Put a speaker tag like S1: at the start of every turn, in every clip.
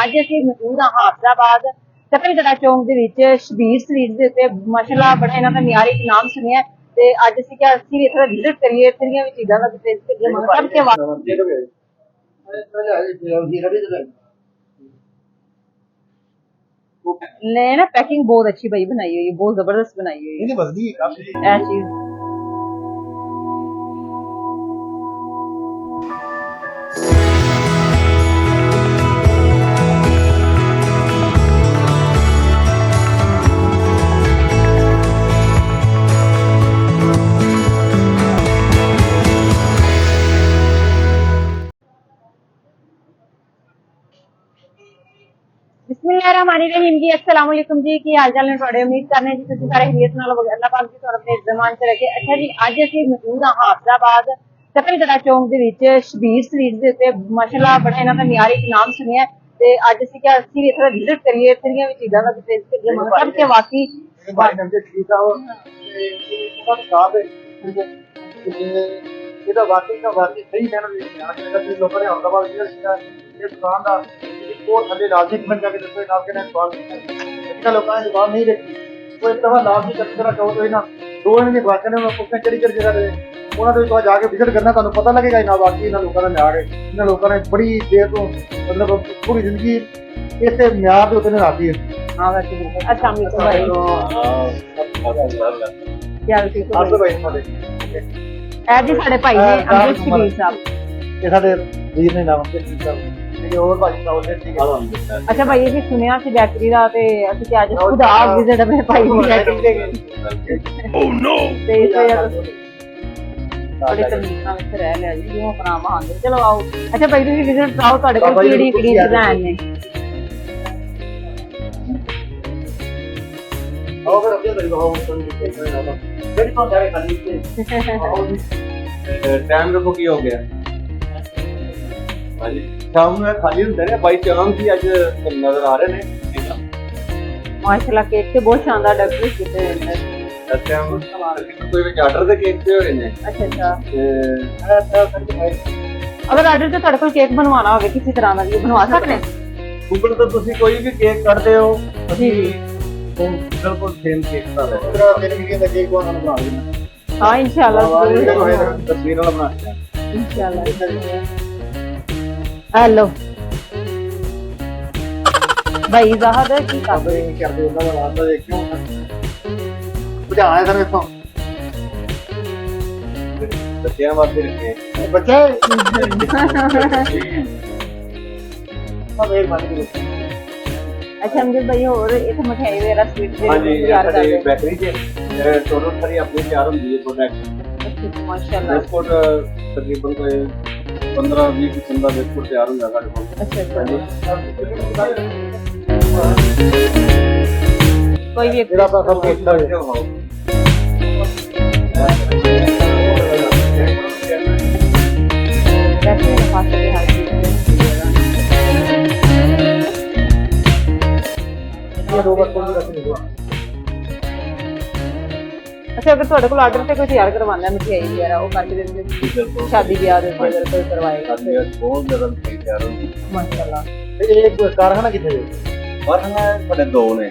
S1: ਅੱਜ ਅਸੀਂ ਮੌਜੂਦ ਹਾਂ ਹਾਫਿਜ਼ਾਬਾਦ ਤਕਰੀਗੜਾ ਚੌਂਕ ਦੇ ਵਿੱਚ ਸ਼ਬੀਰ ਸਵੀਟ ਦੇ ਉੱਤੇ ਮਾਸ਼ਾਅੱਲਾ ਬੜਾ ਇਹਨਾਂ ਦਾ ਮਿਆਰੀ ਨਾਮ ਸੁਣਿਆ ਤੇ ਅੱਜ ਅਸੀਂ ਕਿਹਾ ਅਸੀਂ ਇੱਥੇ ਵਿਜ਼ਿਟ ਕਰੀਏ ਇੱਥੇ ਦੀਆਂ ਵੀ ਚੀਜ਼ਾਂ ਦਾ ਟੇਸਟ ਕਰੀਏ ਮਤਲਬ ਕਿ ने ना पैकिंग बहुत अच्छी भाई बनाई हुई है, बहुत जबरदस्त बनाई हुई है। ये चीज बिस्मिल्लाहिर्रहमानिर्रहीम जी अस्सलाम वालेकुम जी की हाल चाल ने थोड़े उम्मीद करने जी तुसी सारे खैरियत नाल अल्लाह पाक जी तुहानू अपने ज़मान च रखे। अच्छा जी अज असीं मौजूद हां हाफिज़ाबाद तकरीगड़ा चौंक दे विच शबीर स्वीट दे उत्ते माशाअल्लाह बड़ा इन्हां दा मियारी नाम सुनिया ते अज असीं क्या असीं इत्थे विजिट करिए इत्थे दीयां भी चीज़ां दा टेस्ट करिए मतलब कि वाकई
S2: ਇਹਦਾ ਵਾਕਈ ਸਹੀ ਕਹਿਣਾ ਵੀ ਲੋਕਾਂ ਨੇ ਅਹਿਮਦਾਬਾਦ ਜਿਹੜਾ ਇਹ ਦੁਕਾਨ ਦਾ ਉਹ ਥੱਲੇ ਲਾਜ਼ਮੀ ਕਮੈਂਟ ਕਰਕੇ ਦੱਸੋ ਨਾਲ ਕਿਹਨੇ ਸਵਾਲ ਕੀਤਾ ਲੋਕਾਂ ਨੇ ਜਵਾਬ ਨਹੀਂ ਦਿੱਤੀ ਉਹ ਇੱਕ ਦਫਾ ਲਾਜ਼ਮੀ ਕਰਨ ਦਾ ਕਹੋ ਤੋਂ ਇਹਨਾਂ ਦੋ ਇਹਨਾਂ ਦੇ ਵਾਕਿਆ ਨੇ ਪੁੱਛਣਾ ਕਿਹੜੀ ਜਗ੍ਹਾ ਤੇ ਉਹਨਾਂ ਦੇ ਕੋਲ ਜਾ ਕੇ ਵਿਜ਼ਿਟ ਕਰਨਾ ਤੁਹਾਨੂੰ ਪਤਾ ਲੱਗੇਗਾ ਇਹਨਾਂ ਵਾਕਈ ਇਹਨਾਂ ਲੋਕਾਂ ਦਾ ਮਿਆਰ ਹੈ। ਇਹਨਾਂ ਲੋਕਾਂ ਨੇ ਬੜੀ ਦੇਰ ਤੋਂ ਮਤਲਬ ਪੂਰੀ ਜ਼ਿੰਦਗੀ ਇਸੇ ਮਿਆਰ ਦੇ ਉੱਤੇ ਨਿਭਾਈ ਹੈ।
S1: ਹਾਂ ਵੈਸੇ ਬਿਲਕੁਲ ਅੱਛਾ ਮਿਲੋ ਭਾਈ ਕੀ ਹਾਲ ਠੀਕ ਹੋ
S2: ਭਾਈ ਤੁਹਾਡੇ
S1: ਇਹ ਜੀ ਸਾਡੇ ਭਾਈ ਨੇ ਅਮਰੀਕ ਸ਼ਬੀਰ ਸਾਹਿਬ
S2: ਇਹ ਸਾਡੇ ਵੀਰ ਨੇ ਨਾਮ ਤੇ ਕੀਤਾ ਇਹ ਹੋਰ ਭਾਈ ਸਾਹਿਬ ਨੇ ਠੀਕ ਹੈ।
S1: अच्छा भाई जी सुनिया सी बैटरी दा ते असि कि आज खुद आ विजिट अपने भाई की बैटरी दे गए ओह नो ते इस वजह से बड़े तकलीफ नाल इत्थे रह लिया जी क्यों अपना मान दे चलो आओ। अच्छा भाई तुसी विजिट कराओ ਤੁਹਾਡੇ ਕੋਲ ਕਿਹੜੀ ਕਿਹੜੀ डिजाइन ਨੇ
S2: आओ फिर अपने तरीके हो तुम देखो ना मेरी तो सारे खाली थे आओ
S3: टाइम देखो की हो गया हाँ जी शाम में खाली होंगे ने भाई चांस ही आज नजर आ रहे ने
S1: माशाल्लाह केक ते बहुत शानदार डेकोरेट कीते हुए ने।
S3: अच्छा कोई भी आर्डर दे केक पे हो रहे ने
S1: अच्छा अगर आर्डर ते ਤੁਹਾਡੇ ਕੋਲ केक बनवाना होवे किसी तरह ਦਾ ਵੀ बनवा सकते हैं
S3: गूगल तो ਤੁਸੀਂ ਕੋਈ ਵੀ केक करते हो जी बिल्कुल सेम केक का है
S2: मेरे वीडियो का केक को बना देना
S1: हां इंशाल्लाह
S3: तस्वीर वाला बनाते हैं
S1: इंशाल्लाह। हेलो भाई ज़ाहद की
S2: आप नहीं करते ਉਹਨਾਂ ਦਾ ਵਾਸਤਾ ਦੇਖਿਓ ਬੁਝਾਇਆ ਸਰ ਇਥੋਂ
S3: ਬੱਚਿਆਂ ਵਾਸਤੇ ਰੱਖੇ
S2: ਬੱਚੇ ਸਭ ਇੱਕ ਬਣ ਕੇ
S1: अच्छा अमजद भाई और एक मिठाई वगैरह स्वीट
S3: हाँ जी साडी बेकरी च टोटल सारी अपनी तैयार होंदी है प्रोडक्ट
S1: माशाल्लाह
S3: बिस्कुट तकरीबन कोई 15-20 किस्म का बिस्कुट तैयार होंदा साडे कोल।
S1: अच्छा कोई भी
S2: ਜਿਹੜਾ ਆਪਾਂ ਸਭ ਦੇਖਦਾ ਹੈ
S1: वैसे फास्ट के हाल
S2: ਇਹ ਦੋ ਬਸ ਕੋਈ ਰੱਖ ਲਿਓ।
S1: अच्छा अगर ਤੁਹਾਡੇ ਕੋਲ ਆਰਡਰ ਤੇ ਕੋਈ ਤਿਆਰ ਕਰਵਾਉਣਾ ਹੈ ਮਠਿਆਈ ਵਗੈਰਾ ਉਹ ਕਰਕੇ ਦਿੰਦੇ ਸ਼ਾਦੀ ਵਿਆਹ ਦੇ ਉੱਤੇ ਅਗਰ ਕੋਈ ਕਰਵਾਏਗਾ ਤੇ
S3: ਬਹੁਤ ਜ਼ਿਆਦਾ ਤैयार होंदी
S1: ਮਾਸ਼ਾਅੱਲਾ।
S2: ਇਹ ਕਾਰਖਾਨਾ ਕਿੱਥੇ ਹੈ
S3: ਪਰ ਨਾ ਸਾਡੇ ਦੋ ਨੇ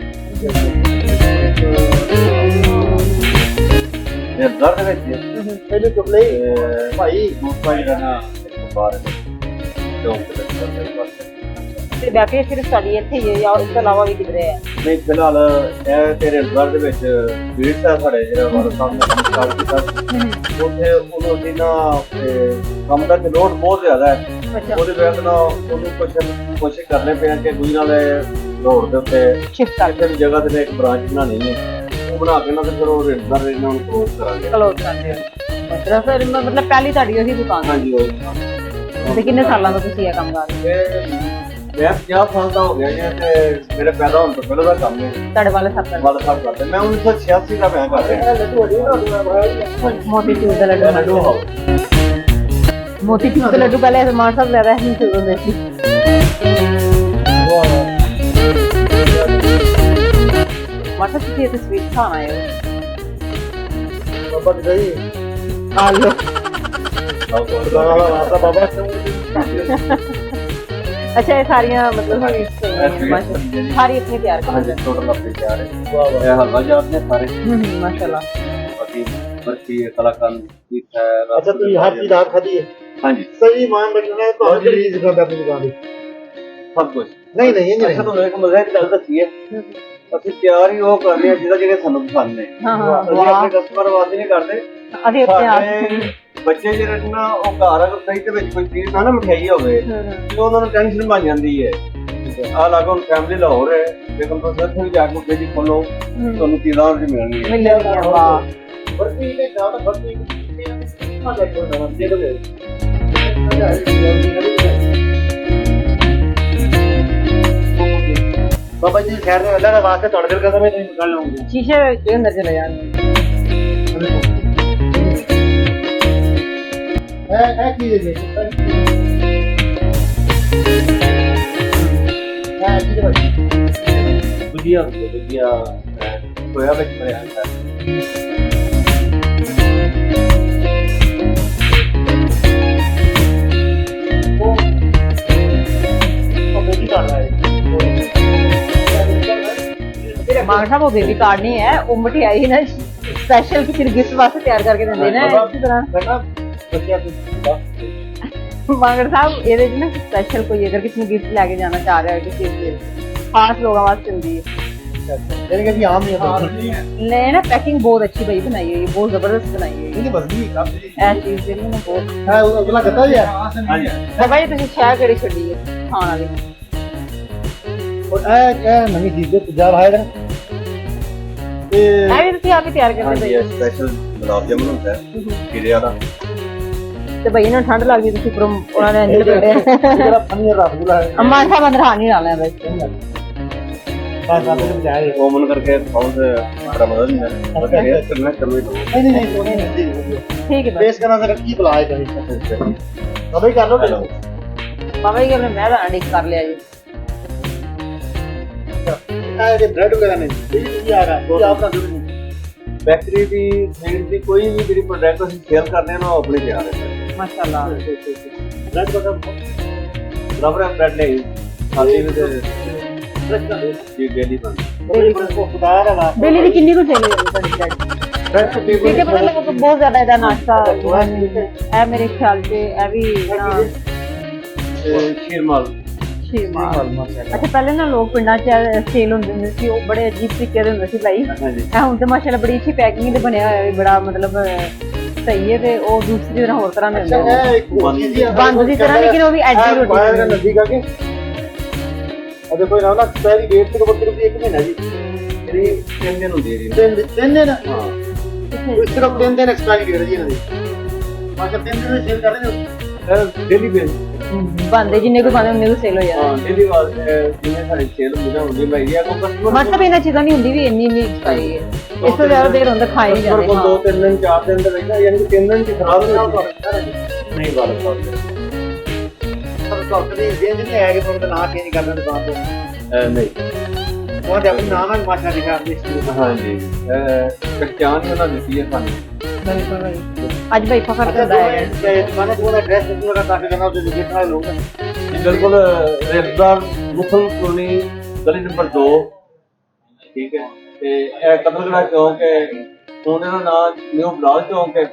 S3: ਇਹ ਦਰਦ ਵਿੱਚ
S2: ਪਹਿਲੇ ਚੁਪਲੇ ਭਾਈ
S3: ਦੂਸਰਾ ਜਿਹੜਾ ਨਾ ਬਾਹਰ ਚੌਂਕ ਤੇ ਲੱਗਦਾ
S1: ਤੇ ਬੈਕਰੀ ਸਿਰਫ ਸਾਡੀ ਇੱਥੇ ਹੀ ਹੈ ਜਾਂ ਉਸ ਤੋਂ ਇਲਾਵਾ ਵੀ ਕਿਧਰੇ ਹੈ
S3: ਨਹੀਂ ਫਿਲਹਾਲ ਇਹ ਤੇਰੇ ਘਰ ਦੇ ਵਿੱਚ ਵੀਰ ਸਾਹਿਬ ਸਾਡੇ ਜਿਹੜਾ ਵਾਲਾ ਸਾਹਮਣੇ ਕੰਮ ਸਟਾਰਟ ਕੀਤਾ ਉੱਥੇ ਉਹਨੂੰ ਅਸੀਂ ਨਾ ਕੰਮ ਦਾ ਲੋਡ ਬਹੁਤ ਜ਼ਿਆਦਾ ਹੈ ਉਹਦੇ ਵਜ੍ਹਾ ਨਾਲ ਉਹਨੂੰ ਕੋਸ਼ਿਸ਼ ਕਰਨੇ ਪਏ ਕਿ ਕੋਈ ਨਾਲ ਲੋਡ ਦੇ ਉੱਤੇ
S1: ਸ਼ਿਫਟ ਕਰਕੇ
S3: ਕਿਸੇ ਜਗ੍ਹਾ ਤੇ ਇੱਕ ਬ੍ਰਾਂਚ ਬਣਾਣੀ ਹੈ ਉਹ ਬਣਾ ਕੇ ਨਾ ਤੇ ਫਿਰ ਉਹ ਰੇਟਦਾਰ ਰੇਟ ਨਾਲ ਕਲੋਜ਼ ਕਰਾਂਗੇ
S1: ਕਰਦੇ ਹੋ ਫਿਰ ਮਤਲਬ ਪਹਿਲੀ ਤੁਹਾਡੀ ਉਹੀ ਦੁਕਾਨ
S3: ਹਾਂਜੀ ਉਹ
S1: ਤੇ ਕਿੰਨੇ ਸਾਲਾਂ ਤੋਂ ਤੁਸੀਂ ਇਹ ਕੰਮ ਕਰ ਰਹੇ
S3: ਮੈਂ 50 ਸਾਲ ਦਾ ਹੋ ਗਿਆ ਜੀ ਤੇ ਮੇਰੇ ਪੈਦਾ ਹੋਣ ਤੋਂ ਪਹਿਲਾਂ ਦਾ ਕੰਮ ਹੈ
S1: ਤੁਹਾਡੇ ਵਾਲੇ ਸਭ
S3: ਕਰਦੇ ਮੈਂ 1986 ਦਾ ਮੈਂ ਕਰ ਰਿਹਾ
S1: ਮੋਤੀਚੂਰ ਦਾ ਲੱਡੂ ਮੋਤੀਚੂਰ ਦਾ ਲੱਡੂ ਪਹਿਲੇ ਹਮਾਰੇ ਸਾਥ ਜ਼ਿਆਦਾ ਨਹੀਂ ਸੀ ਹੁੰਦੇ ਸੀ ਮਾਤਾ ਤੁਸੀਂ ਇਹ ਸਵੀਟ ਖਾਣਾ ਹੈ
S2: ਬਾਬਾ ਜੀ
S1: ਆ ਲੋ
S2: ਬਾਬਾ
S1: ਅੱਛਾ ਇਹ ਸਾਰੀਆਂ ਮਤਲਬ ਮਾਸ਼ਾਅੱਲਾ ਸਾਰੀ ਆਪਣੀ ਤਿਆਰ
S3: हाँ जी टोटल अपने तैयार है ये हलवा जात ने सारे
S1: ਮਾਸ਼ਾਅੱਲਾ
S3: बाकी बर्फी कलाकंद पीठा है
S2: अच्छा तो हर चीज आप खाती है
S3: हाँ जी
S2: सही मान रखना है तो हर चीज खाता अपनी दुकान पे
S3: सब कुछ
S2: नहीं नहीं ये
S3: अच्छा तो एक मजा की गल दसी है ਅਸੀਂ ਤਿਆਰ ਹੀ ਉਹ ਕਰਨੇ ਆ ਜਿਹਦਾ ਜਿਹੜੇ ਸਾਨੂੰ ਪਸੰਦ ਨੇ
S1: ਹਾਂ ਹਾਂ
S3: ਅਸੀਂ ਆਪਣੇ ਕਸਟਮਰ ਵਾਸਤੇ ਨਹੀਂ ਕਰਦੇ
S1: ਅਸੀਂ ਆਪਣੇ ਆਪ
S3: ਸਾਡੇ ਬੱਚੇ ਜਿਹੜੇ ਨਾ ਉਹ ਘਰ ਅਗਰ ਸਹੀ ਦੇ ਵਿੱਚ ਕੋਈ ਚੀਜ਼ ਨਾ ਮਠਿਆਈ ਹੋਵੇ ਤੇ ਉਹਨਾਂ ਨੂੰ ਟੈਨਸ਼ਨ ਬਣ ਜਾਂਦੀ ਹੈ ਆ ਲਾਗੋਂ ਫੈਮਿਲੀ ਲਾਹੌਰ ਹੈ ਲੇਕਿਨ ਤੁਸੀਂ ਉੱਥੇ ਵੀ ਜਾ ਕੇ ਬੇਜੀ ਖੋਲੋ ਤੁਹਾਨੂੰ ਚੀਜ਼ਾਂ ਵੀ ਮਿਲਣਗੀਆਂ
S1: ਮਿਲਣਗੀਆਂ ਵਾਹ
S2: बर्फी ने ज्यादा बर्फी ना देखो ना दे दो बाबा जी खैर में अल्लाह का वास्ते तोड़ कर कसम है नहीं निकाल लूंगा
S1: शीशे के अंदर चले जाएंगे
S2: है चीज है
S3: ਵਧੀਆ ਵਧੀਆ ਹੋਇਆ ਵਿੱਚ ਭਰਿਆ ਹੁੰਦਾ
S1: मांग साहब वो बेबी कार्ड नहीं है वो मिठाई ना स्पेशल किसी गिफ्ट वास्ते तैयार करके देंगे ना इसी तरह मांगड़ साहब ਇਹਦੇ ਚ ਨਾ स्पेशल कोई अगर किसी ने गिफ्ट लेके जाना चाह रहा है किसी खास लोगों वास्ते होती है
S2: यानी कि आम नहीं है
S1: ले ना पैकिंग बहुत अच्छी भाई बनाई है बहुत जबरदस्त बनाई है
S2: नहीं बस नहीं काम
S1: ऐ चीज ਜਿਹੜੀ ਨਾ ਬਹੁਤ
S2: है अगला गता ही है
S3: हाँ जी
S1: ਬਾਬਾ ਜੀ ਤੁਸੀਂ ਸ਼ਾਇਦ ਕਿਹੜੀ ਛੱਡੀ ਹੈ ਖਾਣ ਵਾਲੀ
S2: और ए नवी चीज है पंजाब आएगा
S1: ਇਹ ਵੀ ਤੁਸੀਂ ਆਪ ਹੀ ਤਿਆਰ
S3: हाँ
S1: ਕਰਦੇ
S3: जी
S1: ਹੋ
S3: स्पेशल गुलाब जामुन होता है खीरे वाला
S1: ਤੇ ਭਾਈ ਇਹਨਾਂ ਨੂੰ ਠੰਡ ਲੱਗਦੀ ਤੁਸੀਂ ਉੱਪਰੋਂ ਉਹਨਾਂ ਨੇ ਅੰਦਰ ਬੈਠੇ
S2: जरा पनीर रसगुल्ला है
S1: ਅੰਮਾ ਸਾਹਿਬ ਅੰਦਰ ਹਾਨੀ ਲਾ ਲਿਆ ਬਸ
S2: पांच सात दिन जाए
S3: ओवन करके बहुत बड़ा मजा नहीं है बस ये करना करवे तो
S2: नहीं नहीं तो नहीं
S1: ਠੀਕ ਹੈ
S2: पेश करना सर की बुलाए कभी अभी कर लो
S1: ਬਾਬਾ ਜੀ ਕਹਿੰਦੇ ਮੈਂ ਤਾਂ ਅੜਿਕ ਕਰ ਲਿਆ ਜੀ
S2: ये ब्रेड वगैरह नहीं ये आ रहा है आप ना
S3: बेकरी दी स्वीट दी कोई भी मेरी प्रोडक्ट ਅਸੀਂ ਸੇਲ ਕਰਨੇ ਨਾ ਆਪਣੀ ਤਿਆਰ ਹੈ
S1: ਮਾਸ਼ਾਅੱਲਾ
S2: ब्रेड वगैरह
S3: रबर ब्रेड नहीं खाली में जी डेली बन
S2: खुदा रहा
S1: ਦਿੱਲੀ ਦੀ ਕਿੰਨੀ ਕੁ ਸੇਲ ਹੋਈ ਤੁਹਾਡੀ ਡੈਡ
S2: ब्रेड को
S1: ਠੀਕ ਹੈ ਪਤਾ ਲੱਗਾ ਬਹੁਤ ਜ਼ਿਆਦਾ ਇਹਦਾ ਨਾਸ਼ਤਾ ਇਹ ਮੇਰੇ ਖਿਆਲ 'ਚ ਇਹ ਵੀ ਨਾ
S3: खीर माल
S1: ਅੱਛਾ ਪਹਿਲੇ ਨਾ ਲੋਕ ਪਿੰਡਾਂ 'ਚ ਸੇਲ ਹੁੰਦੇ ਸੀ ਉਹ ਬੜੇ ਅਜੀਬ ਤਰੀਕੇ ਦੇ ਹੁੰਦੇ ਸੀ ਭਾਈ
S3: हाँ जी
S1: ਇਹ ਹੁਣ ਤੇ ਮਾਸ਼ਾਅੱਲਾ ਬੜੀ ਅੱਛੀ ਪੈਕਿੰਗ ਤੇ ਬਣਿਆ ਹੋਇਆ ਵੀ ਬੜਾ ਮਤਲਬ ਸਹੀ ਹੈ ਤੇ ਉਹ ਦੂਸਰੀ ਤਰ੍ਹਾਂ ਹੋਰ ਤਰ੍ਹਾਂ ਦੇ ਹੁੰਦੇ ਨੇ ਬੰਦ ਦੀ ਤਰ੍ਹਾਂ ਲੇਕਿਨ ਉਹ ਵੀ ਐਡੀ ਰੋਟੀ
S2: नजदीक आके और देखो ना ना पहली डेट से ऊपर सिर्फ 1 महीना जी
S3: मेरी 3 दिन होती है जी
S2: तीन दिन
S3: हाँ
S2: सिर्फ 3 दिन एक्सपायरी डेट जी इन्होंने माशा 3 दिन में सेल कर रहे हो
S3: डेली बेस
S1: ਬੰਦੇ ਜਿੰਨੇ ਕੋ ਬੰਦੇ ਉਹਨੇ ਕੋ ਸੇਲ ਹੋ ਜਾਂਦਾ
S3: हाँ डेली वास्ते जिन्हें सारी सेल होती है उन्हें मैं ये को कस्टमर
S1: ਮਤਲਬ ਇਹਨਾਂ ਚੀਜ਼ਾਂ ਨਹੀਂ ਹੁੰਦੀ ਵੀ ਇੰਨੀ ਇੰਨੀ ਐਕਸਪਾਇਰੀ ਹੈ ਇਸ ਤੋਂ ਜ਼ਿਆਦਾ ਦੇਰ ਹੁੰਦਾ ਖਾਏ ਨਹੀਂ
S3: कस्टमर
S1: ਜਾਂਦੇ
S3: को 2-3 दिन 4 दिन तक रहता यानी कि 3 दिन की खराब नहीं वाला
S2: पर डॉक्टर ਦੀ ਰੇਂਜ ਨਹੀਂ ਆਇਆ ਕਿ ਤੁਹਾਨੂੰ ਨਾ ਚੇਂਜ ਕਰਨਾ ਦੁਕਾਨ ਤੋਂ
S3: नहीं
S2: ਉਹ ਤੇ ਆਪਣੀ ਨਾਮ ਹੈ ਮਾਸ਼ਾ ਲਿਖਾ ਆਪਣੀ ਸਟੋਰ
S3: हाँ जी पहचान ही उन्होंने दी है सानू
S1: ਬਿਲਕੁਲ ਭਾਈ ਅੱਜ ਭਾਈ ਫਖਰ ਕਰਦਾ ਹੈ
S2: ਦੁਕਾਨਾਂ ਤੋਂ ਐਡਰੈਸ ਵਗੈਰਾ ਕਾਫੀ ਕਰਨਾ ਤੇ ਦੇਖਣ ਵਾਲੇ ਲੋਕ
S3: बिल्कुल रेलदार मुसल कॉलोनी गली नंबर 2 ठीक है ਤੇ ਇਹ ਕਤਲਗੜਾ ਚੌਂਕ ਹੈ ਉਹਦੇ ਦਾ ਨਾਮ ਨਿਊ ਬਲਾਲ ਚੌਂਕ ਹੈ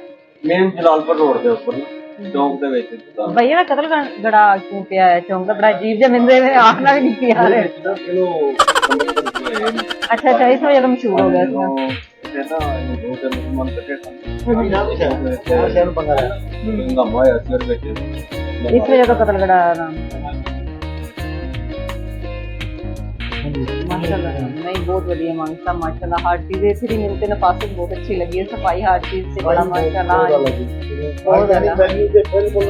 S3: ਮੇਨ ਜਲਾਲਪੁਰ ਰੋਡ ਦੇ ਉੱਪਰ ਚੌਂਕ ਦੇ ਵਿੱਚ ਦੁਕਾਨ
S1: ਭਈਆ ਦਾ ਕਤਲ ਗੜਾ ਕਿਉਂ ਪਿਆ ਹੈ ਚੌਂਕ ਦਾ ਬੜਾ ਅਜੀਬ ਜਿਹਾ ਮੈਨੂੰ ਇਹ ਆਖਣਾ ਵੀ ਨਹੀਂ ਸੀ ਯਾਰ
S3: ਚਲੋ
S1: ਅੱਛਾ ਅੱਛਾ ਇਸ ਵਜ੍ਹਾ ਤੋਂ ਮਸ਼ਹੂਰ ਹੋ ਗਿਆ ਸੀ
S3: ਤੇ ਨਾ ਦੋ ਤਿੰਨ ਮਨ ਤੱਕ
S2: ਸ਼ਹਿਰ ਨੂੰ ਪੰਗਾ ਲਿਆ
S3: ਹੰਗਾਮਾ ਹੋਇਆ ਸੀ ਉਹਦੇ ਵਿੱਚ
S1: ਇਸ ਵਜ੍ਹਾ ਤੋਂ ਕਤਲ ਗੜਾ ਨਾਮ माशाल्लाह नहीं बहुत बढ़िया मांगता माशाल्लाह हर चीज इतनी मिलते नफासत बहुत अच्छी लगी है सफाई हर चीज से बड़ा माशाल्लाह
S2: बहुत ज्यादा वैल्यू ਦੇ ਬਿਲਕੁਲ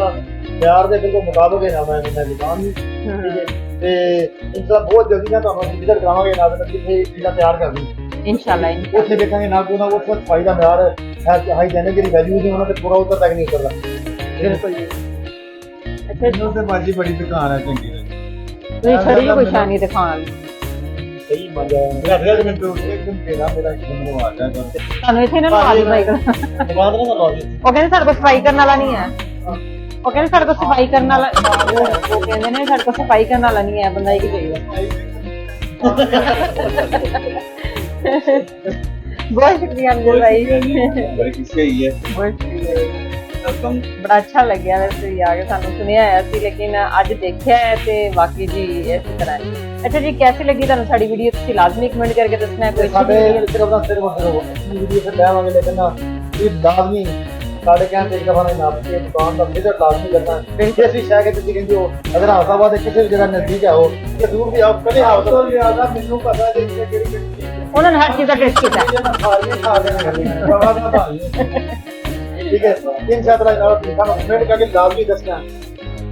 S2: ਪਿਆਰ ਦੇ ਬਿਲਕੁਲ ਮੁਤਾਬਕ ਹੈ ਨਾ ਮੈਂ ਦੁਕਾਨ ਦੀ ਤੇ ਇਨਸ਼ਾ ਬਹੁਤ ਜਲਦੀ ਨਾ ਤੁਹਾਨੂੰ ਵਿਜ਼ਿਟ ਕਰਾਵਾਂਗੇ ਨਾਲ ਤੇ ਕਿਥੇ ਇਹਦਾ ਤਿਆਰ ਕਰਨੀ
S1: इंशाल्लाह
S2: ਉੱਥੇ ਦੇਖਾਂਗੇ ਨਾ ਕੋਈ ਨਾ ਉਹ ਸਫਾਈ ਦਾ ਮਿਆਰ ਹੈ ਹਾਈਜੈਨਿਕ ਦੀ ਵੈਲਿਊ ਦੀ ਉਹਨਾਂ ਤੇ ਪੂਰਾ ਉਤਰ ਤੱਕ ਨਹੀਂ ਕਰਦਾ
S1: बिल्कुल अच्छा
S3: ਇਹਨੂੰ ਤੇ ਬਾਜੀ ਬੜੀ ਦੁਕਾਨ ਹੈ ਚੰਗੀ
S1: तो छड़ी कोई शानी दिखाण
S2: ਸਹੀ ਮਜ਼ਾ ਮੇਰਾ ਰਿਜ਼ਲਟ ਮੈਨੂੰ ਇੱਕ ਦਿਨ ਤੇਰਾ ਮੇਰਾ ਇੱਕ ਦਿਨ ਆ ਜਾਏਗਾ
S1: ਤੁਹਾਨੂੰ ਇੱਥੇ ਨਾ ਲਵਾ ਦੀ ਬਾਈਕ
S2: ਦੁਕਾਨ ਨਾ ਲਵਾ ਦੇ
S1: ਉਹ ਕਹਿੰਦੇ ਸਾਡੇ ਕੋਲ ਸਫਾਈ ਕਰਨ ਵਾਲਾ ਨਹੀਂ ਹੈ ਉਹ ਕਹਿੰਦੇ ਸਾਡੇ ਕੋਲ ਸਫਾਈ ਕਰਨ ਵਾਲਾ, ਉਹ ਕਹਿੰਦੇ ਨੇ ਸਾਡੇ ਕੋਲ ਸਫਾਈ ਕਰਨ ਵਾਲਾ ਨਹੀਂ ਹੈ, ਬੰਦਾ ਹੀ ਚਾਹੀਦਾ। बहुत शुक्रिया अंजल भाई,
S3: बड़ी किस्से ही है।
S1: बहुत शुक्रिया, बड़ा अच्छा लग्या वैसे भी आके सानू सुनिया है सी, लेकिन अज देखिया है ते वाकई जी इस तरह है। अच्छा जी, कैसी लगी तुहानू साडी वीडियो? तुसीं लाजमी कमेंट करके दसना है। कोई
S2: साडे सिर्फ वीडियो से लेवांगे, लेकिन ये लाजमी साडे कहण ते एक दफा ना आपकी दुकान दा विजिट लाजमी करना है। जे असीं शहर के तुसीं कहंदे हो अगर हाफिजाबाद दे किसी भी जगह नजदीक है हो ते दूर भी आप कदे हाफिजाबाद ज्यादा मैनू पता है कि केड़ी
S1: उन्होंने हर चीज का टेस्ट किया
S2: ठीक है। इन शायद कमेंट करके लाजमी दसना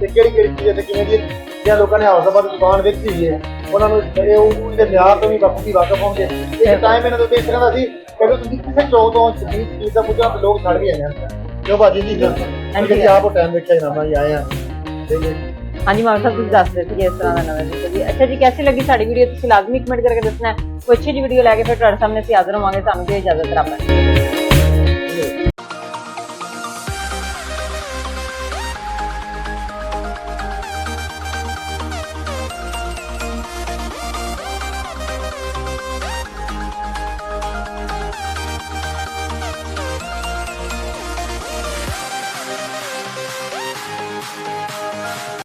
S2: ते केड़ी चीज़ ते किवें दी जे लोकां ने हाफिजाबाद दी दुकान वेखी हुई है उन्हां नूं उहदे म्यार तो भी बाकी वाकफ होंगे। एक टाइम इन्हां दे देखदा सी कि तुसीं किसे चौक तो चीज़ दा पुछा ते लोग छड़ भी आए हैं क्यों बाजी जी क्योंकि आप टाइम वेखिया ना मैं आए हैं ठीक है।
S1: हाँ जी मामा साहब, कुछ दस रहे थे इस तरह का नवा जी। अच्छा जी, कैसी लगी साडी वीडियो? तुसीं लाजमी कमेंट करके दसना है। कोई अच्छी जी वीडियो लैके फिर तुहाडे सामने असीं हाज़र होवांगे। सानूं दिओ इजाज़त, रब